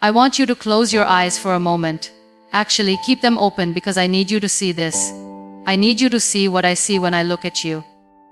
I want you to close your eyes for a moment. Actually, keep them open because I need you to see this. I need you to see what I see when I look at you.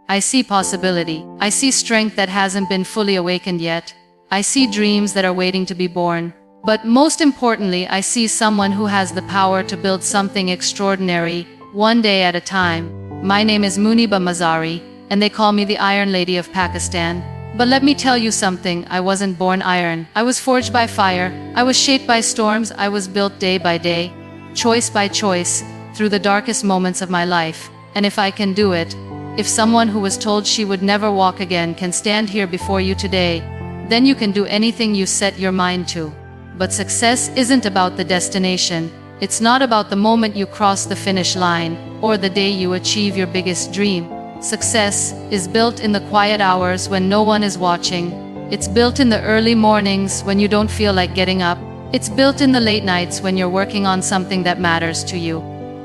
I see possibility. I see strength that hasn't been fully awakened yet. I see dreams that are waiting to be born. But most importantly, I see someone who has the power to build something extraordinary, one day at a time. My name is Muniba Mazari, and they call me the Iron Lady of Pakistan. But let me tell you something, I wasn't born iron. I was forged by fire. I was shaped by storms. I was built day by day, choice by choice, through the darkest moments of my life. And if I can do it, if someone who was told she would never walk again can stand here before you today, then you can do anything you set your mind to. But success isn't about the destination. It's not about the moment you cross the finish line, or the day you achieve your biggest dream. Success is built in the quiet hours when no one is watching. It's built in the early mornings when you don't feel like getting up. It's built in the late nights when you're working on something that matters to you.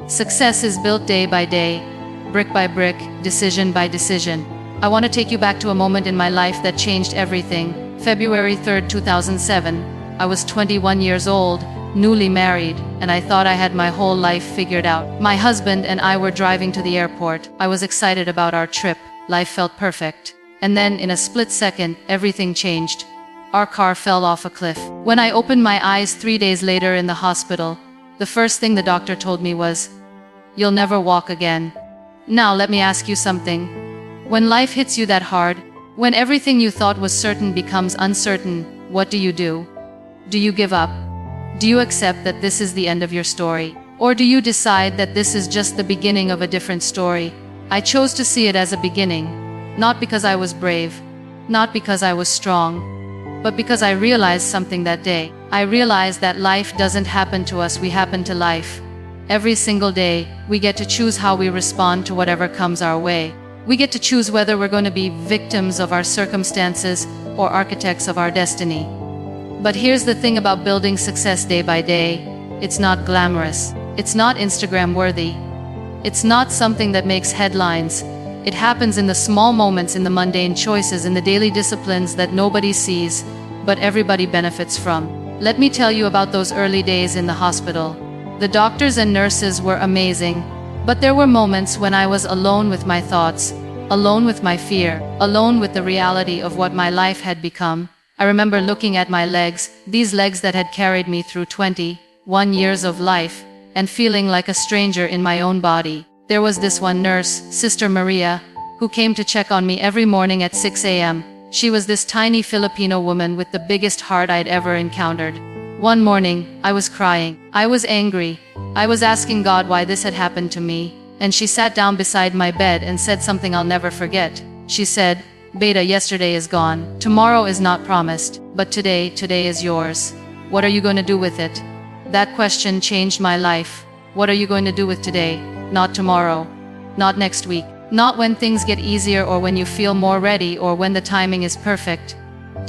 Success is built day by day, brick by brick, decision by decision. I want to take you back to a moment in my life that changed everything. February 3rd, 2007. I was 21 years old, newly married, and I thought I had my whole life figured out. My husband and I were driving to the airport. I was excited about our trip. Life felt perfect. And then, in a split second, everything changed. Our car fell off a cliff. When I opened my eyes 3 days later in the hospital, the first thing the doctor told me was, "You'll never walk again." Now let me ask you something. When life hits you that hard, when everything you thought was certain becomes uncertain, what do? Do you give up? Do you accept that this is the end of your story? Or do you decide that this is just the beginning of a different story? I chose to see it as a beginning, not because I was brave, not because I was strong, but because I realized something that day. I realized that life doesn't happen to us, we happen to life. Every single day, we get to choose how we respond to whatever comes our way. We get to choose whether we're going to be victims of our circumstances or architects of our destiny. But here's the thing about building success day by day. It's not glamorous. It's not Instagram worthy. It's not something that makes headlines. It happens in the small moments, in the mundane choices, in the daily disciplines that nobody sees, but everybody benefits from. Let me tell you about those early days in the hospital. The doctors and nurses were amazing, but there were moments when I was alone with my thoughts, alone with my fear, alone with the reality of what my life had become. I remember looking at my legs, these legs that had carried me through 21 years of life, and feeling like a stranger in my own body. There was this one nurse, Sister Maria, who came to check on me every morning at 6 a.m. She was this tiny Filipino woman with the biggest heart I'd ever encountered. One morning, I was crying. I was angry. I was asking God why this had happened to me. And she sat down beside my bed and said something I'll never forget. She said, "Beta, yesterday is gone. Tomorrow is not promised. But today is yours. What are you going to do with it?" That question changed my life. What are you going to do with today? Not tomorrow. Not next week. Not when things get easier or when you feel more ready or when the timing is perfect.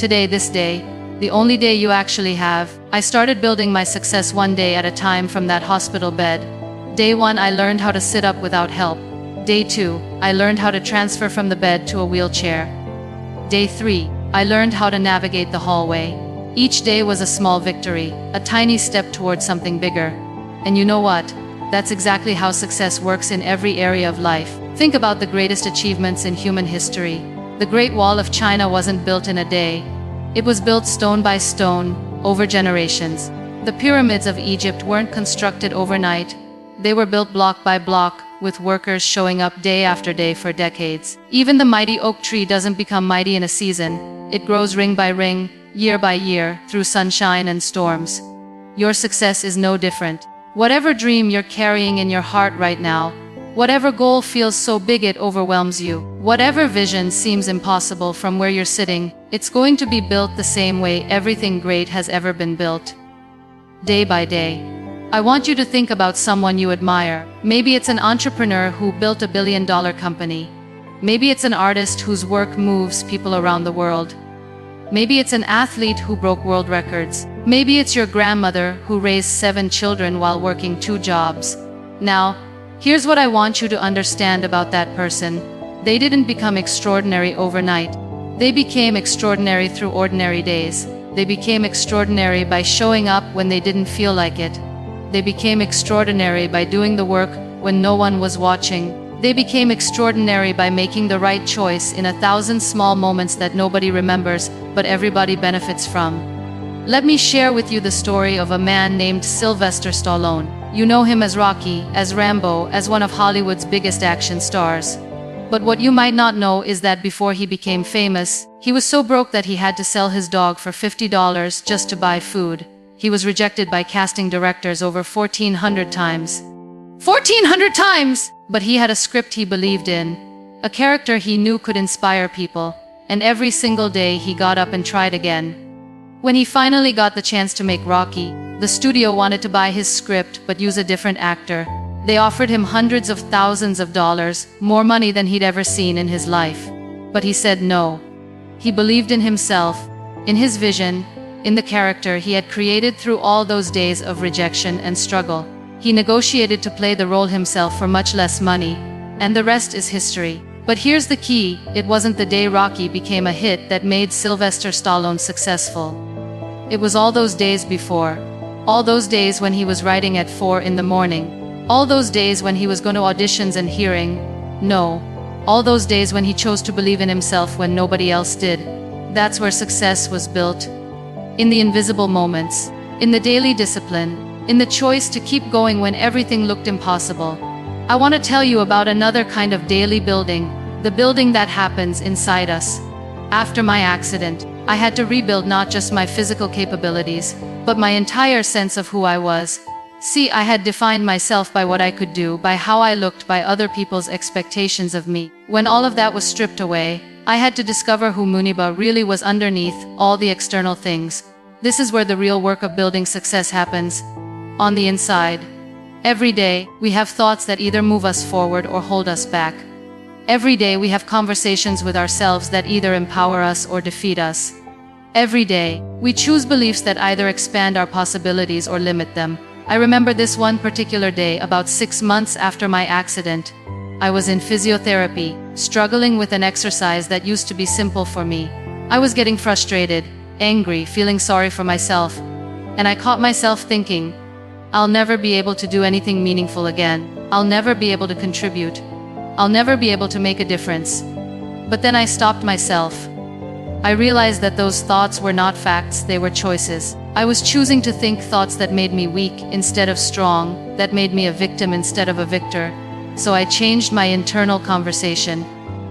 Today, this day. The only day you actually have. I started building my success one day at a time from that hospital bed. Day 1, I learned how to sit up without help. Day 2, I learned how to transfer from the bed to a wheelchair. Day 3, I learned how to navigate the hallway. Each day was a small victory, a tiny step towards something bigger. And you know what? That's exactly how success works in every area of life. Think about the greatest achievements in human history. The Great Wall of China wasn't built in a day. It was built stone by stone, over generations. The pyramids of Egypt weren't constructed overnight. They were built block by block, with workers showing up day after day for decades. Even the mighty oak tree doesn't become mighty in a season. It grows ring by ring, year by year, through sunshine and storms. Your success is no different. Whatever dream you're carrying in your heart right now, whatever goal feels so big it overwhelms you, whatever vision seems impossible from where you're sitting, it's going to be built the same way everything great has ever been built. Day by day. I want you to think about someone you admire. Maybe it's an entrepreneur who built a billion-dollar company. Maybe it's an artist whose work moves people around the world. Maybe it's an athlete who broke world records. Maybe it's your grandmother who raised 7 children while working 2 jobs. Now, here's what I want you to understand about that person. They didn't become extraordinary overnight. They became extraordinary through ordinary days. They became extraordinary by showing up when they didn't feel like it. They became extraordinary by doing the work when no one was watching. They became extraordinary by making the right choice in 1,000 small moments that nobody remembers, but everybody benefits from. Let me share with you the story of a man named Sylvester Stallone. You know him as Rocky, as Rambo, as one of Hollywood's biggest action stars. But what you might not know is that before he became famous, he was so broke that he had to sell his dog for $50 just to buy food. He was rejected by casting directors over 1,400 times. 1,400 times! But he had a script he believed in, a character he knew could inspire people, and every single day he got up and tried again. When he finally got the chance to make Rocky, the studio wanted to buy his script but use a different actor. They offered him hundreds of thousands of dollars, more money than he'd ever seen in his life. But he said no. He believed in himself, in his vision, in the character he had created through all those days of rejection and struggle. He negotiated to play the role himself for much less money, and the rest is history. But here's the key, it wasn't the day Rocky became a hit that made Sylvester Stallone successful. It was all those days before. All those days when he was writing at 4 in the morning. All those days when he was going to auditions and hearing no. All those days when he chose to believe in himself when nobody else did. That's where success was built. In the invisible moments. In the daily discipline. In the choice to keep going when everything looked impossible. I want to tell you about another kind of daily building, the building that happens inside us. After my accident, I had to rebuild not just my physical capabilities, but my entire sense of who I was. See, I had defined myself by what I could do, by how I looked, by other people's expectations of me. When all of that was stripped away, I had to discover who Muniba really was underneath all the external things. This is where the real work of building success happens. On the inside. Every day, we have thoughts that either move us forward or hold us back. Every day we have conversations with ourselves that either empower us or defeat us. Every day, we choose beliefs that either expand our possibilities or limit them. I remember this one particular day about 6 months after my accident. I was in physiotherapy, struggling with an exercise that used to be simple for me. I was getting frustrated, angry, feeling sorry for myself. And I caught myself thinking, I'll never be able to do anything meaningful again. I'll never be able to contribute. I'll never be able to make a difference. But then I stopped myself. I realized that those thoughts were not facts, they were choices. I was choosing to think thoughts that made me weak instead of strong, that made me a victim instead of a victor. So I changed my internal conversation.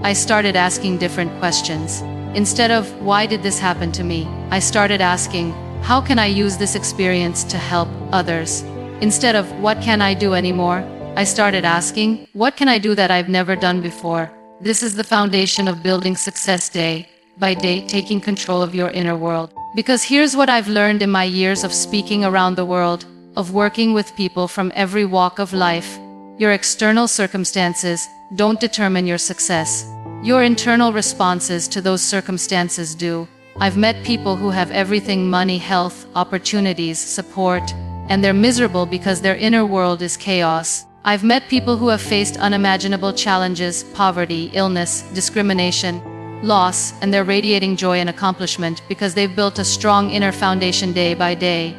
I started asking different questions. Instead of, why did this happen to me? I started asking, how can I use this experience to help others? Instead of, what can I do anymore? I started asking, what can I do that I've never done before? This is the foundation of building success day by day, taking control of your inner world. Because here's what I've learned in my years of speaking around the world, of working with people from every walk of life. Your external circumstances don't determine your success. Your internal responses to those circumstances do. I've met people who have everything: money, health, opportunities, support, and they're miserable because their inner world is chaos. I've met people who have faced unimaginable challenges, poverty, illness, discrimination, loss, and they're radiating joy and accomplishment because they've built a strong inner foundation day by day.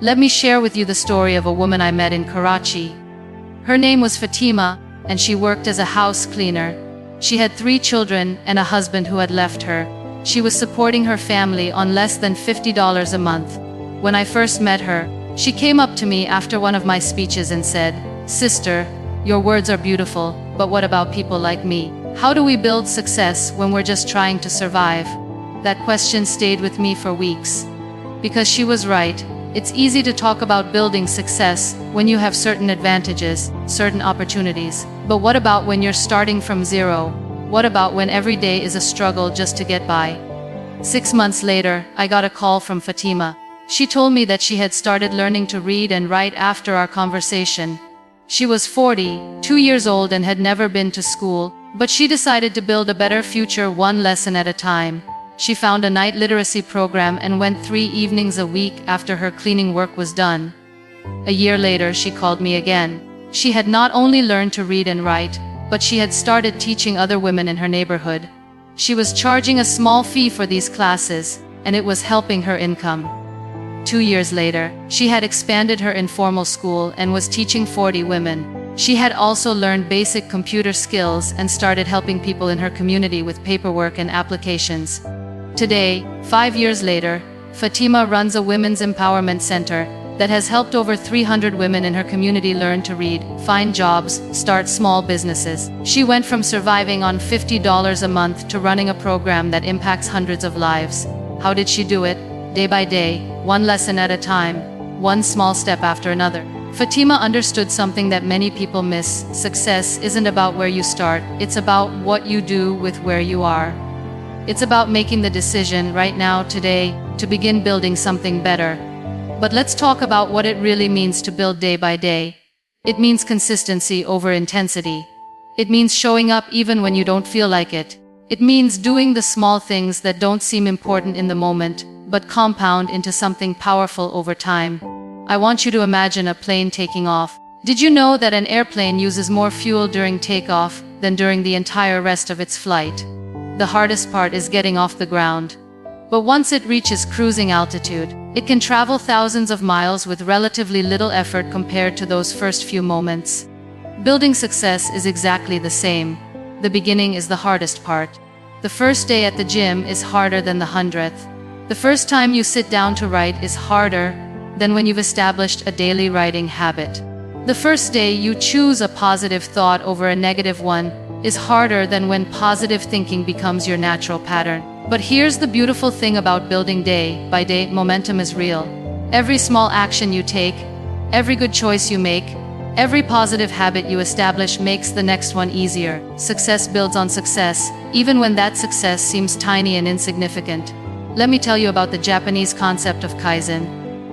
Let me share with you the story of a woman I met in Karachi. Her name was Fatima, and she worked as a house cleaner. She had 3 children and a husband who had left her. She was supporting her family on less than $50 a month. When I first met her, she came up to me after one of my speeches and said, "Sister, your words are beautiful, but what about people like me? How do we build success when we're just trying to survive?" That question stayed with me for weeks. Because she was right. It's easy to talk about building success when you have certain advantages, certain opportunities. But what about when you're starting from zero? What about when every day is a struggle just to get by? 6 months later, I got a call from Fatima. She told me that she had started learning to read and write after our conversation. She was 42 years old and had never been to school, but she decided to build a better future one lesson at a time. She found a night literacy program and went 3 evenings a week after her cleaning work was done. A year later, she called me again. She had not only learned to read and write, but she had started teaching other women in her neighborhood. She was charging a small fee for these classes, and it was helping her income. 2 years later, she had expanded her informal school and was teaching 40 women. She had also learned basic computer skills and started helping people in her community with paperwork and applications. Today, 5 years later, Fatima runs a women's empowerment center that has helped over 300 women in her community learn to read, find jobs, start small businesses. She went from surviving on $50 a month to running a program that impacts hundreds of lives. How did she do it? Day by day, one lesson at a time, one small step after another. Fatima understood something that many people miss. Success isn't about where you start, it's about what you do with where you are. It's about making the decision right now, today, to begin building something better. But let's talk about what it really means to build day by day. It means consistency over intensity. It means showing up even when you don't feel like it. It means doing the small things that don't seem important in the moment, but compound into something powerful over time. I want you to imagine a plane taking off. Did you know that an airplane uses more fuel during takeoff than during the entire rest of its flight? The hardest part is getting off the ground. But once it reaches cruising altitude, it can travel thousands of miles with relatively little effort compared to those first few moments. Building success is exactly the same. The beginning is the hardest part. The first day at the gym is harder than the 100th. The first time you sit down to write is harder than when you've established a daily writing habit. The first day you choose a positive thought over a negative one is harder than when positive thinking becomes your natural pattern. But here's the beautiful thing about building day by day: momentum is real. Every small action you take, every good choice you make, every positive habit you establish makes the next one easier. Success builds on success, even when that success seems tiny and insignificant. Let me tell you about the Japanese concept of Kaizen.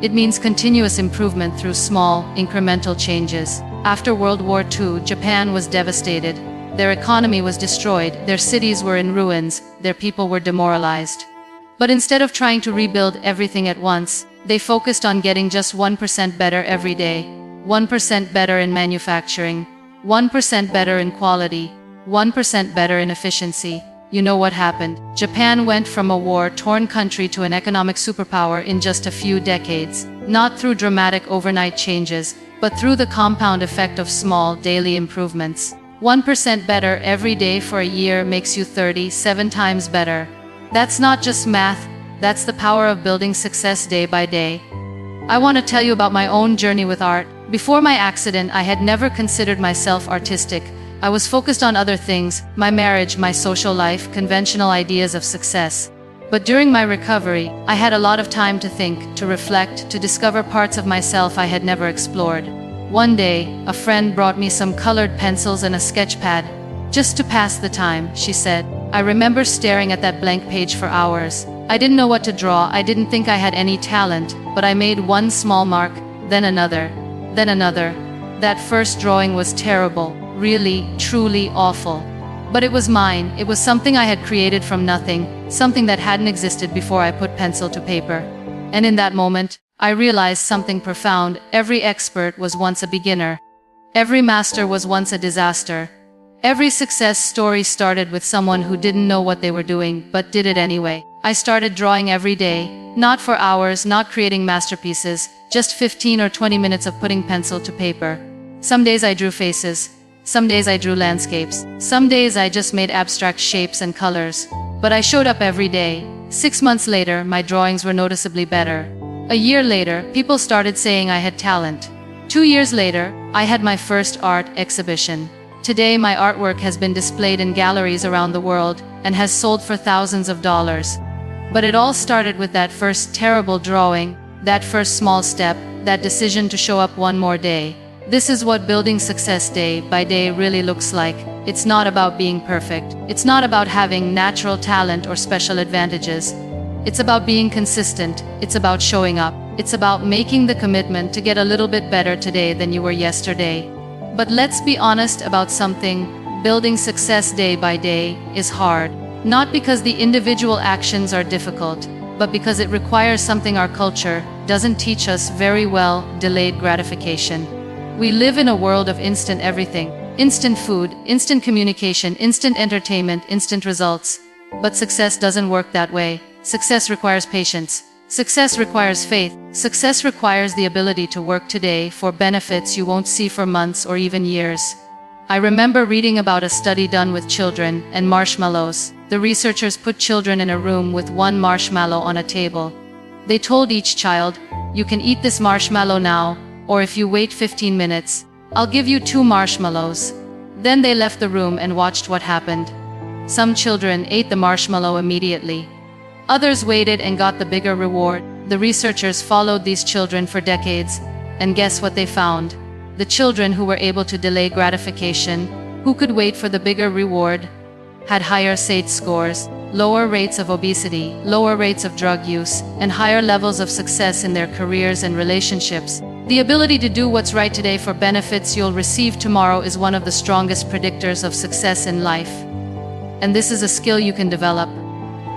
It means continuous improvement through small, incremental changes. After World War II, Japan was devastated. Their economy was destroyed, their cities were in ruins, their people were demoralized. But instead of trying to rebuild everything at once, they focused on getting just 1% better every day. 1% better in manufacturing, 1% better in quality, 1% better in efficiency. You know what happened? Japan went from a war-torn country to an economic superpower in just a few decades. Not through dramatic overnight changes, but through the compound effect of small, daily improvements. 1% better every day for a year makes you 37 times better. That's not just math, that's the power of building success day by day. I want to tell you about my own journey with art. Before my accident, I had never considered myself artistic. I was focused on other things: my marriage, my social life, conventional ideas of success. But during my recovery, I had a lot of time to think, to reflect, to discover parts of myself I had never explored. One day, a friend brought me some colored pencils and a sketch pad. "Just to pass the time," she said. I remember staring at that blank page for hours. I didn't know what to draw, I didn't think I had any talent, but I made one small mark, then another, then another. That first drawing was terrible, really, truly awful. But it was mine, it was something I had created from nothing, something that hadn't existed before I put pencil to paper. And in that moment, I realized something profound: every expert was once a beginner. Every master was once a disaster. Every success story started with someone who didn't know what they were doing, but did it anyway. I started drawing every day, not for hours, not creating masterpieces, just 15 or 20 minutes of putting pencil to paper. Some days I drew faces, some days I drew landscapes, some days I just made abstract shapes and colors. But I showed up every day. 6 months later, my drawings were noticeably better. A year later, people started saying I had talent. 2 years later, I had my first art exhibition. Today, my artwork has been displayed in galleries around the world and has sold for thousands of dollars. But it all started with that first terrible drawing, that first small step, that decision to show up one more day. This is what building success day by day really looks like. It's not about being perfect. It's not about having natural talent or special advantages. It's about being consistent. It's about showing up. It's about making the commitment to get a little bit better today than you were yesterday. But let's be honest about something. Building success day by day is hard. Not because the individual actions are difficult, but because it requires something our culture doesn't teach us very well: delayed gratification. We live in a world of instant everything. Instant food, instant communication, instant entertainment, instant results. But success doesn't work that way. Success requires patience. Success requires faith. Success requires the ability to work today for benefits you won't see for months or even years. I remember reading about a study done with children and marshmallows. The researchers put children in a room with one marshmallow on a table. They told each child, "You can eat this marshmallow now, or if you wait 15 minutes, I'll give you 2 marshmallows." Then they left the room and watched what happened. Some children ate the marshmallow immediately. Others waited and got the bigger reward. The researchers followed these children for decades, and guess what they found? The children who were able to delay gratification, who could wait for the bigger reward, had higher SAT scores, lower rates of obesity, lower rates of drug use, and higher levels of success in their careers and relationships. The ability to do what's right today for benefits you'll receive tomorrow is one of the strongest predictors of success in life. And this is a skill you can develop.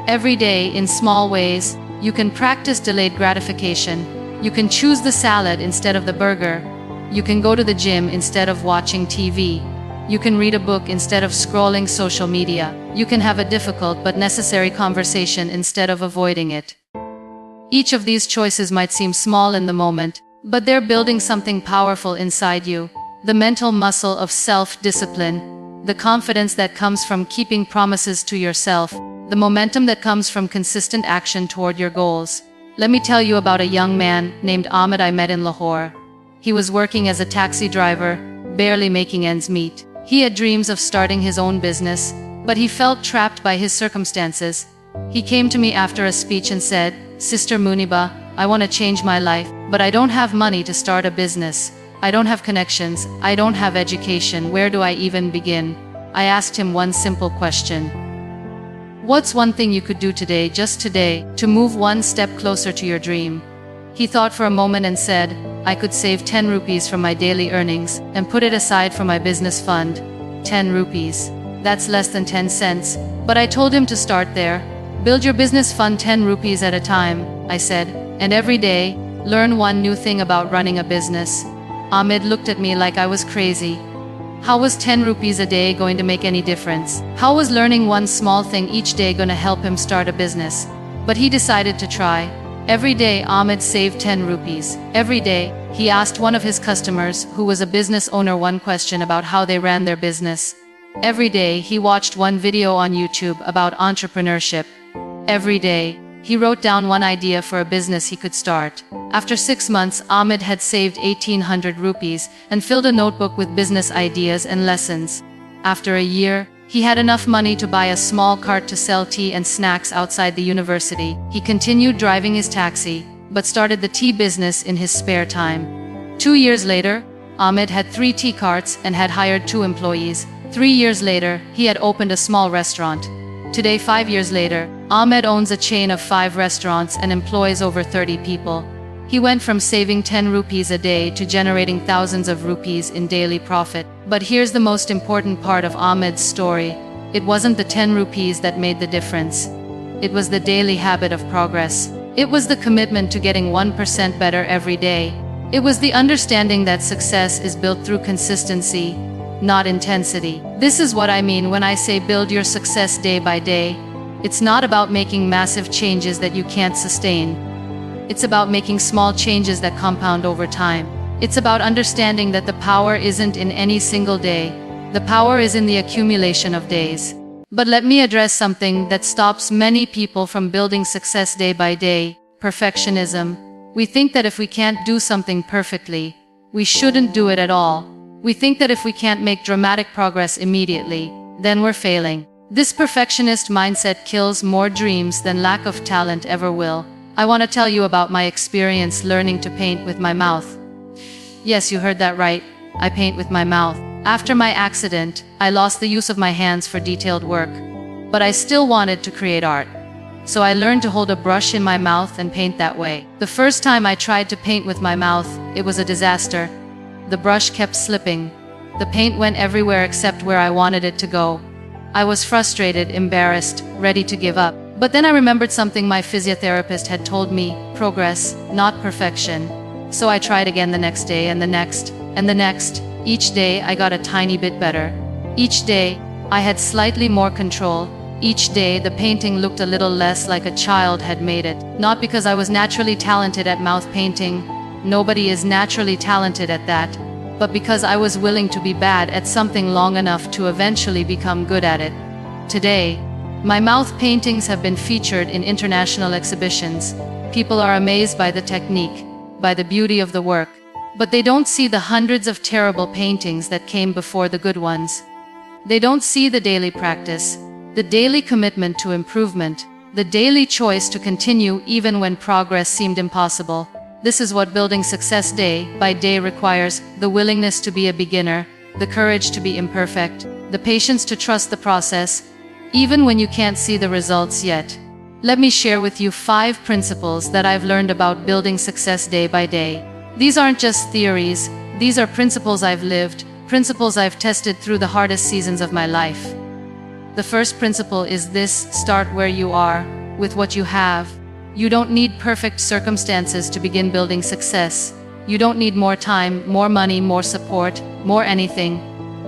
Every day, in small ways, you can practice delayed gratification. You can choose the salad instead of the burger. You can go to the gym instead of watching TV. You can read a book instead of scrolling social media. You can have a difficult but necessary conversation instead of avoiding it. Each of these choices might seem small in the moment, but they're building something powerful inside you. The mental muscle of self-discipline, the confidence that comes from keeping promises to yourself, the momentum that comes from consistent action toward your goals. Let me tell you about a young man named Ahmed I met in Lahore. He was working as a taxi driver, barely making ends meet. He had dreams of starting his own business, but he felt trapped by his circumstances. He came to me after a speech and said, "Sister Muniba, I want to change my life, but I don't have money to start a business. I don't have connections, I don't have education, where do I even begin?" I asked him one simple question. What's one thing you could do today, just today, to move one step closer to your dream? He thought for a moment and said, "I could save 10 rupees from my daily earnings and put it aside for my business fund." 10 rupees. That's less than 10 cents. But I told him to start there. Build your business fund 10 rupees at a time, I said, and every day, learn one new thing about running a business. Ahmed looked at me like I was crazy. How was 10 rupees a day going to make any difference? How was learning one small thing each day going to help him start a business? But he decided to try. Every day Ahmed saved 10 rupees. Every day, he asked one of his customers, who was a business owner, one question about how they ran their business. Every day, he watched one video on YouTube about entrepreneurship. Every day, he wrote down one idea for a business he could start. After 6 months, Ahmed had saved 1800 rupees and filled a notebook with business ideas and lessons. After a year, he had enough money to buy a small cart to sell tea and snacks outside the university. He continued driving his taxi, but started the tea business in his spare time. 2 years later, Ahmed had 3 tea carts and had hired 2 employees. 3 years later, he had opened a small restaurant. Today, 5 years later, Ahmed owns a chain of 5 restaurants and employs over 30 people. He went from saving 10 rupees a day to generating thousands of rupees in daily profit. But here's the most important part of Ahmed's story. It wasn't the 10 rupees that made the difference. It was the daily habit of progress. It was the commitment to getting 1% better every day. It was the understanding that success is built through consistency, not intensity. This is what I mean when I say build your success day by day. It's not about making massive changes that you can't sustain. It's about making small changes that compound over time. It's about understanding that the power isn't in any single day. The power is in the accumulation of days. But let me address something that stops many people from building success day by day: perfectionism. We think that if we can't do something perfectly, we shouldn't do it at all. We think that if we can't make dramatic progress immediately, then we're failing. This perfectionist mindset kills more dreams than lack of talent ever will. I want to tell you about my experience learning to paint with my mouth. Yes, you heard that right. I paint with my mouth. After my accident, I lost the use of my hands for detailed work. But I still wanted to create art. So I learned to hold a brush in my mouth and paint that way. The first time I tried to paint with my mouth, it was a disaster. The brush kept slipping. The paint went everywhere except where I wanted it to go. I was frustrated, embarrassed, ready to give up. But then I remembered something my physiotherapist had told me: progress, not perfection. So I tried again the next day, and the next, and the next. Each day I got a tiny bit better. Each day, I had slightly more control. Each day, the painting looked a little less like a child had made it. Not because I was naturally talented at mouth painting. Nobody is naturally talented at that. But because I was willing to be bad at something long enough to eventually become good at it. Today, my mouth paintings have been featured in international exhibitions. People are amazed by the technique, by the beauty of the work. But they don't see the hundreds of terrible paintings that came before the good ones. They don't see the daily practice, the daily commitment to improvement, the daily choice to continue even when progress seemed impossible. This is what building success day by day requires: the willingness to be a beginner, the courage to be imperfect, the patience to trust the process, even when you can't see the results yet. Let me share with you 5 principles that I've learned about building success day by day. These aren't just theories, these are principles I've lived, principles I've tested through the hardest seasons of my life. The first principle is this: start where you are, with what you have. You don't need perfect circumstances to begin building success. You don't need more time, more money, more support, more anything.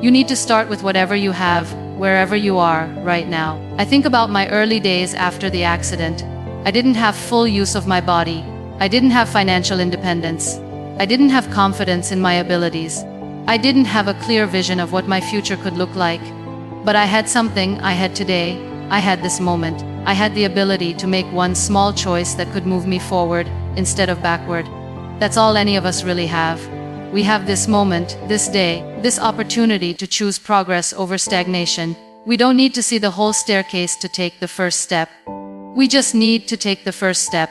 You need to start with whatever you have, wherever you are, right now. I think about my early days after the accident. I didn't have full use of my body. I didn't have financial independence. I didn't have confidence in my abilities. I didn't have a clear vision of what my future could look like. But I had something I had today. I had this moment. I had the ability to make one small choice that could move me forward instead of backward. That's all any of us really have. We have this moment, this day, this opportunity to choose progress over stagnation. We don't need to see the whole staircase to take the first step. We just need to take the first step,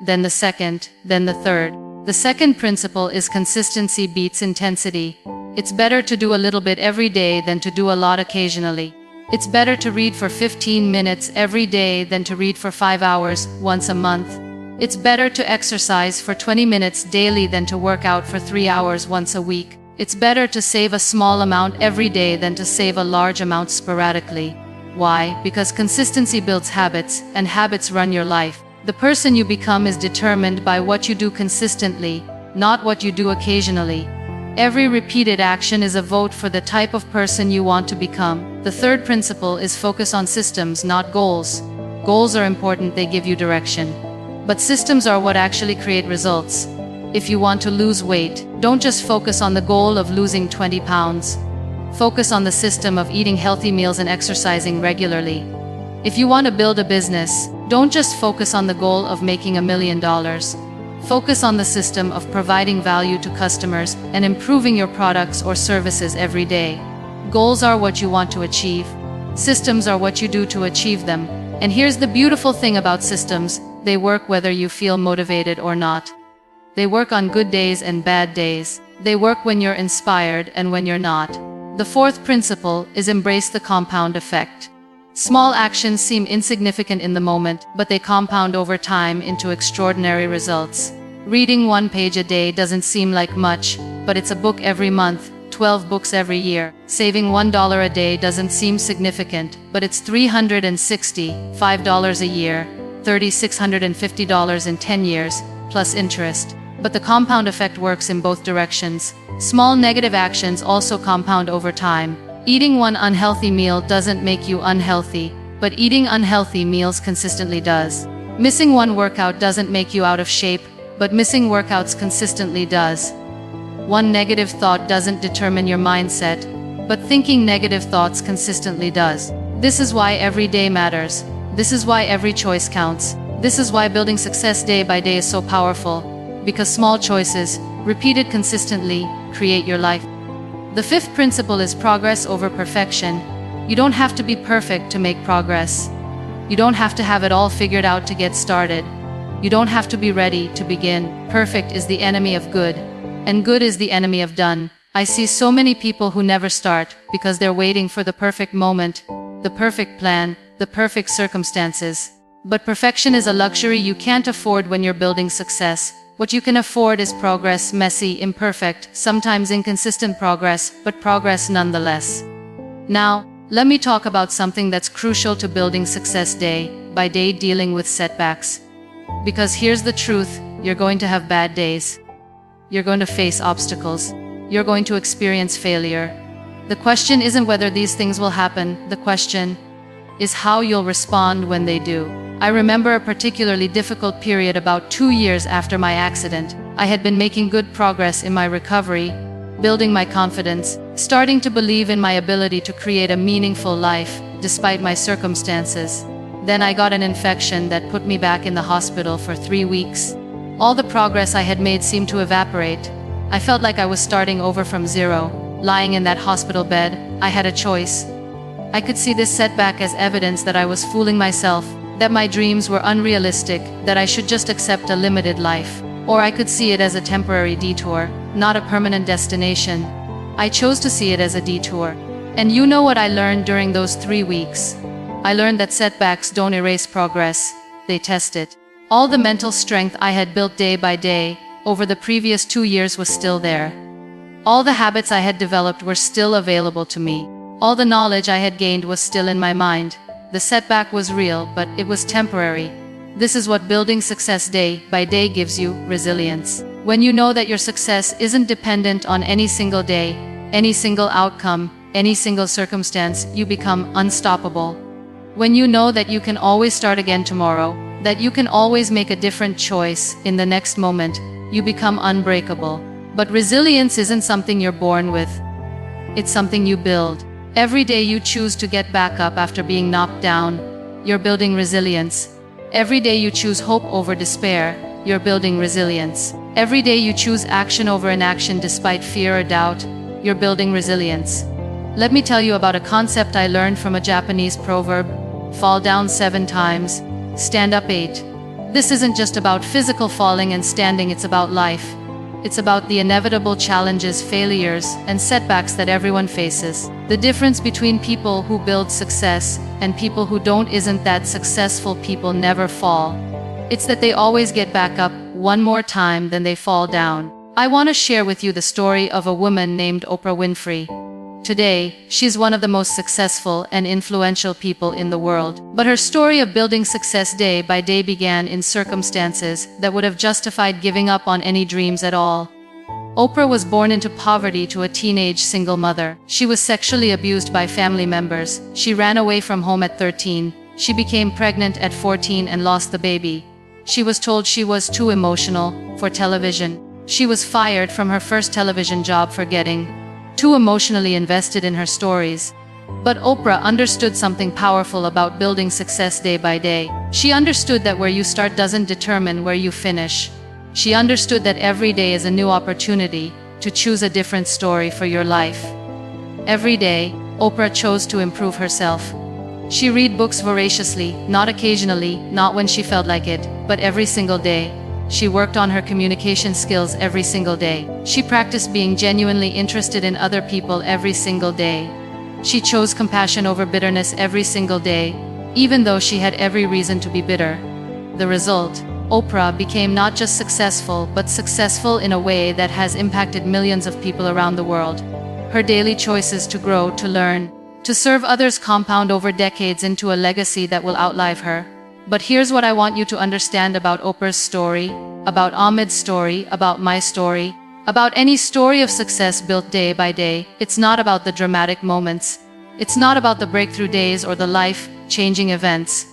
then the second, then the third. The second principle is consistency beats intensity. It's better to do a little bit every day than to do a lot occasionally. It's better to read for 15 minutes every day than to read for 5 hours once a month. It's better to exercise for 20 minutes daily than to work out for 3 hours once a week. It's better to save a small amount every day than to save a large amount sporadically. Why? Because consistency builds habits, and habits run your life. The person you become is determined by what you do consistently, not what you do occasionally. Every repeated action is a vote for the type of person you want to become. The third principle is focus on systems, not goals. Goals are important, they give you direction. But systems are what actually create results. If you want to lose weight, don't just focus on the goal of losing 20 pounds. Focus on the system of eating healthy meals and exercising regularly. If you want to build a business, don't just focus on the goal of making $1 million. Focus on the system of providing value to customers and improving your products or services every day. Goals are what you want to achieve. Systems are what you do to achieve them. And here's the beautiful thing about systems: they work whether you feel motivated or not. They work on good days and bad days. They work when you're inspired and when you're not. The fourth principle is embrace the compound effect. Small actions seem insignificant in the moment, but they compound over time into extraordinary results. Reading 1 page a day doesn't seem like much, but it's a book every month, 12 books every year. Saving $1 a day doesn't seem significant, but it's $365 a year, $3,650 in 10 years, plus interest. But the compound effect works in both directions. Small negative actions also compound over time. Eating one unhealthy meal doesn't make you unhealthy, but eating unhealthy meals consistently does. Missing one workout doesn't make you out of shape, but missing workouts consistently does. One negative thought doesn't determine your mindset, but thinking negative thoughts consistently does. This is why every day matters. This is why every choice counts. This is why building success day by day is so powerful, because small choices, repeated consistently, create your life. The fifth principle is progress over perfection. You don't have to be perfect to make progress. You don't have to have it all figured out to get started. You don't have to be ready to begin. Perfect is the enemy of good, and good is the enemy of done. I see so many people who never start because they're waiting for the perfect moment, the perfect plan, the perfect circumstances. But perfection is a luxury you can't afford when you're building success. What you can afford is progress, messy, imperfect, sometimes inconsistent progress, but progress nonetheless. Now, let me talk about something that's crucial to building success day by day: dealing with setbacks. Because here's the truth: you're going to have bad days. You're going to face obstacles. You're going to experience failure. The question isn't whether these things will happen. The question is how you'll respond when they do. I remember a particularly difficult period about 2 years after my accident. I had been making good progress in my recovery, building my confidence, starting to believe in my ability to create a meaningful life, despite my circumstances. Then I got an infection that put me back in the hospital for 3 weeks. All the progress I had made seemed to evaporate. I felt like I was starting over from zero. Lying in that hospital bed, I had a choice. I could see this setback as evidence that I was fooling myself, that my dreams were unrealistic, that I should just accept a limited life. Or I could see it as a temporary detour, not a permanent destination. I chose to see it as a detour. And you know what I learned during those 3 weeks? I learned that setbacks don't erase progress, they test it. All the mental strength I had built day by day over the previous 2 years was still there. All the habits I had developed were still available to me. All the knowledge I had gained was still in my mind. The setback was real, but it was temporary. This is what building success day by day gives you: resilience. When you know that your success isn't dependent on any single day, any single outcome, any single circumstance, you become unstoppable. When you know that you can always start again tomorrow, that you can always make a different choice in the next moment, you become unbreakable. But resilience isn't something you're born with. It's something you build. Every day you choose to get back up after being knocked down, you're building resilience. Every day you choose hope over despair, you're building resilience. Every day you choose action over inaction despite fear or doubt, you're building resilience. Let me tell you about a concept I learned from a Japanese proverb: fall down 7 times, stand up 8. This isn't just about physical falling and standing, it's about life. It's about the inevitable challenges, failures, and setbacks that everyone faces. The difference between people who build success and people who don't isn't that successful people never fall. It's that they always get back up one more time than they fall down. I want to share with you the story of a woman named Oprah Winfrey. Today, she's one of the most successful and influential people in the world. But her story of building success day by day began in circumstances that would have justified giving up on any dreams at all. Oprah was born into poverty to a teenage single mother. She was sexually abused by family members. She ran away from home at 13. She became pregnant at 14 and lost the baby. She was told she was too emotional for television. She was fired from her first television job for getting too emotionally invested in her stories. But Oprah understood something powerful about building success day by day. She understood that where you start doesn't determine where you finish. She understood that every day is a new opportunity to choose a different story for your life. Every day, Oprah chose to improve herself. She read books voraciously, not occasionally, not when she felt like it, but every single day. She worked on her communication skills every single day. She practiced being genuinely interested in other people every single day. She chose compassion over bitterness every single day, even though she had every reason to be bitter. The result: Oprah became not just successful, but successful in a way that has impacted millions of people around the world. Her daily choices to grow, to learn, to serve others compound over decades into a legacy that will outlive her. But here's what I want you to understand about Oprah's story, about Ahmed's story, about my story, about any story of success built day by day. It's not about the dramatic moments. It's not about the breakthrough days or the life-changing events.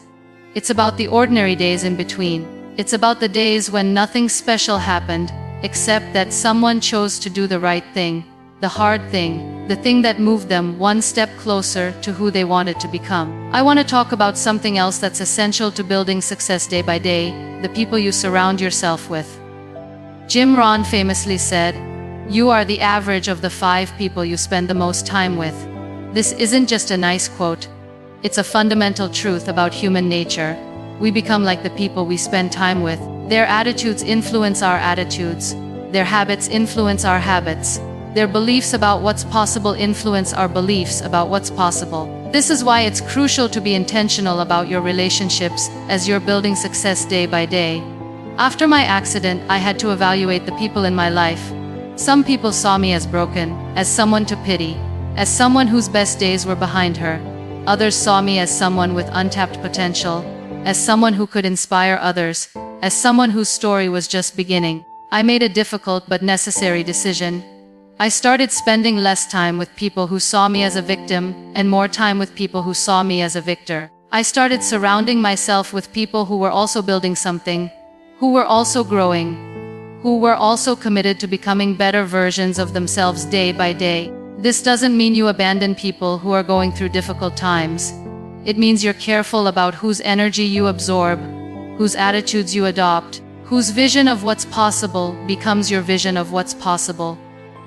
It's about the ordinary days in between. It's about the days when nothing special happened, except that someone chose to do the right thing, the hard thing, the thing that moved them one step closer to who they wanted to become. I want to talk about something else that's essential to building success day by day: the people you surround yourself with. Jim Rohn famously said, "You are the average of the 5 people you spend the most time with." This isn't just a nice quote. It's a fundamental truth about human nature. We become like the people we spend time with. Their attitudes influence our attitudes. Their habits influence our habits. Their beliefs about what's possible influence our beliefs about what's possible. This is why it's crucial to be intentional about your relationships as you're building success day by day. After my accident, I had to evaluate the people in my life. Some people saw me as broken, as someone to pity, as someone whose best days were behind her. Others saw me as someone with untapped potential, as someone who could inspire others, as someone whose story was just beginning. I made a difficult but necessary decision. I started spending less time with people who saw me as a victim and more time with people who saw me as a victor. I started surrounding myself with people who were also building something, who were also growing, who were also committed to becoming better versions of themselves day by day. This doesn't mean you abandon people who are going through difficult times. It means you're careful about whose energy you absorb, whose attitudes you adopt, whose vision of what's possible becomes your vision of what's possible.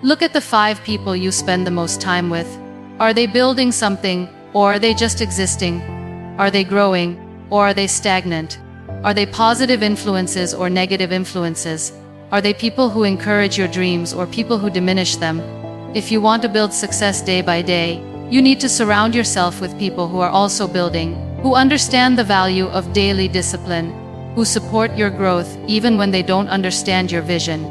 Look at the 5 people you spend the most time with. Are they building something, or are they just existing? Are they growing, or are they stagnant? Are they positive influences or negative influences? Are they people who encourage your dreams or people who diminish them? If you want to build success day by day, you need to surround yourself with people who are also building, who understand the value of daily discipline, who support your growth even when they don't understand your vision.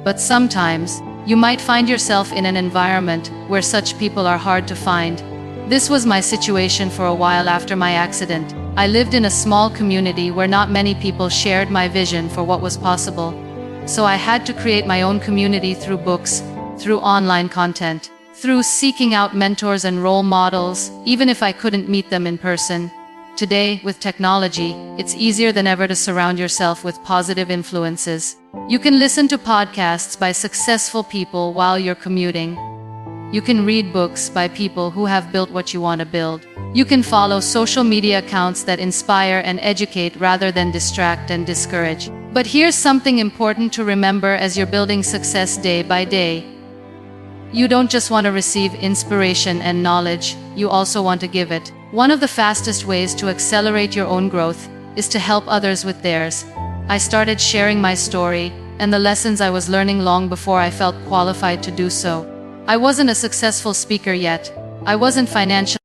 But sometimes, you might find yourself in an environment where such people are hard to find. This was my situation for a while after my accident. I lived in a small community where not many people shared my vision for what was possible. So I had to create my own community through books, through online content, through seeking out mentors and role models, even if I couldn't meet them in person. Today, with technology, it's easier than ever to surround yourself with positive influences. You can listen to podcasts by successful people while you're commuting. You can read books by people who have built what you want to build. You can follow social media accounts that inspire and educate rather than distract and discourage. But here's something important to remember as you're building success day by day. You don't just want to receive inspiration and knowledge, you also want to give it. One of the fastest ways to accelerate your own growth is to help others with theirs. I started sharing my story and the lessons I was learning long before I felt qualified to do so. I wasn't a successful speaker yet. I wasn't financially